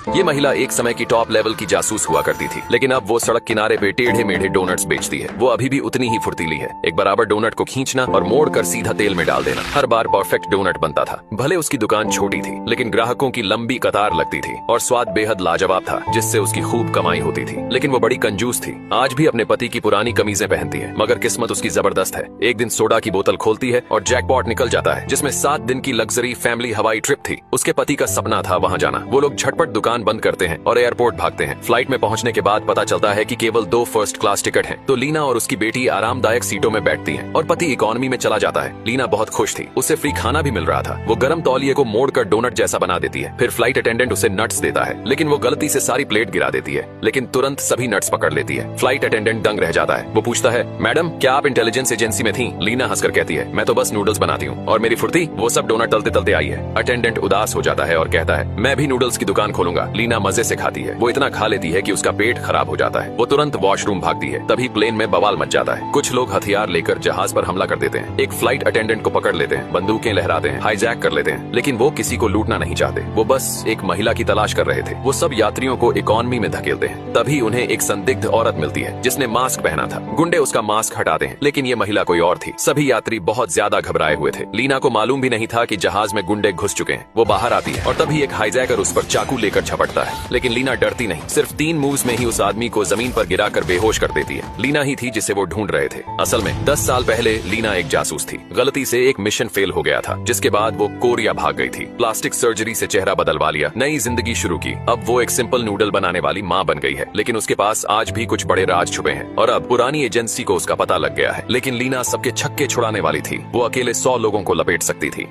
ये महिला एक समय की टॉप लेवल की जासूस हुआ करती थी, लेकिन अब वो सड़क किनारे पे टेढ़े मेढ़े डोनट्स बेचती है। वो अभी भी उतनी ही फुर्तीली है। एक बराबर डोनट को खींचना और मोड़कर सीधा तेल में डाल देना, हर बार परफेक्ट डोनट बनता था। भले उसकी दुकान छोटी थी, लेकिन ग्राहकों की लंबी कतार लगती थी और स्वाद बेहद लाजवाब था, जिससे उसकी खूब कमाई होती थी। लेकिन वो बड़ी कंजूस थी। आज भी अपने पति की पुरानी कमीजें पहनती है, मगर किस्मत उसकी जबरदस्त है। एक दिन सोडा की बोतल खोलती है और जैकपॉट निकल जाता है, जिसमें 7 दिन की लग्जरी फैमिली हवाई ट्रिप थी। उसके पति का सपना था वहाँ जाना। वो लोग झटपट दुकान बंद करते हैं और एयरपोर्ट भागते हैं। फ्लाइट में पहुंचने के बाद पता चलता है कि केवल 2 फर्स्ट क्लास टिकट हैं, तो लीना और उसकी बेटी आरामदायक सीटों में बैठती हैं और पति इकोनॉमी में चला जाता है। लीना बहुत खुश थी, उसे फ्री खाना भी मिल रहा था। वो गर्म तौलिए को मोड़कर डोनट जैसा बना देती है। फिर फ्लाइट अटेंडेंट उसे नट्स देता है, लेकिन वो गलती से सारी प्लेट गिरा देती है, लेकिन तुरंत सभी नट्स पकड़ लेती है। फ्लाइट अटेंडेंट दंग रह जाता है। वो पूछता है, मैडम क्या आप इंटेलिजेंस एजेंसी में थी? लीना हंसकर कहती है, मैं तो बस नूडल्स बनाती हूँ, और मेरी फुर्ती वो सब डोनट तलते तलते आई है। अटेंडेंट उदास हो जाता है और कहता है, मैं भी नूडल्स की दुकान खोलूंगा। लीना मजे से खाती है। वो इतना खा लेती है कि उसका पेट खराब हो जाता है। वो तुरंत वॉशरूम भागती है। तभी प्लेन में बवाल मच जाता है। कुछ लोग हथियार लेकर जहाज पर हमला कर देते हैं। एक फ्लाइट अटेंडेंट को पकड़ लेते हैं, बंदूकें लहराते हैं, हाईजैक कर लेते हैं, लेकिन वो किसी को लूटना नहीं चाहते। वो बस एक महिला की तलाश कर रहे थे। वो सब यात्रियों को इकोनॉमी में धकेलते हैं। तभी उन्हें एक संदिग्ध औरत मिलती है, जिसने मास्क पहना था। गुंडे उसका मास्क हटाते हैं, लेकिन ये महिला कोई और थी। सभी यात्री बहुत ज्यादा घबराए हुए थे। लीना को मालूम भी नहीं था कि जहाज में गुंडे घुस चुके हैं। वो बाहर आती है और तभी एक हाईजैकर उस पर चाकू लेकर झपटता है, लेकिन लीना डरती नहीं। सिर्फ 3 मूव्स में ही उस आदमी को जमीन पर गिराकर बेहोश कर देती है। लीना ही थी जिसे वो ढूंढ रहे थे। असल में 10 साल पहले लीना एक जासूस थी। गलती से एक मिशन फेल हो गया था, जिसके बाद वो कोरिया भाग गई थी। प्लास्टिक सर्जरी से चेहरा बदलवा लिया, नई जिंदगी शुरू की। अब वो एक सिंपल नूडल बनाने वाली माँ बन गई है, लेकिन उसके पास आज भी कुछ बड़े राज छुपे हैं। और अब पुरानी एजेंसी को उसका पता लग गया है। लेकिन लीना सबके छक्के छुड़ाने वाली थी। वो अकेले 100 लोगों को लपेट सकती थी।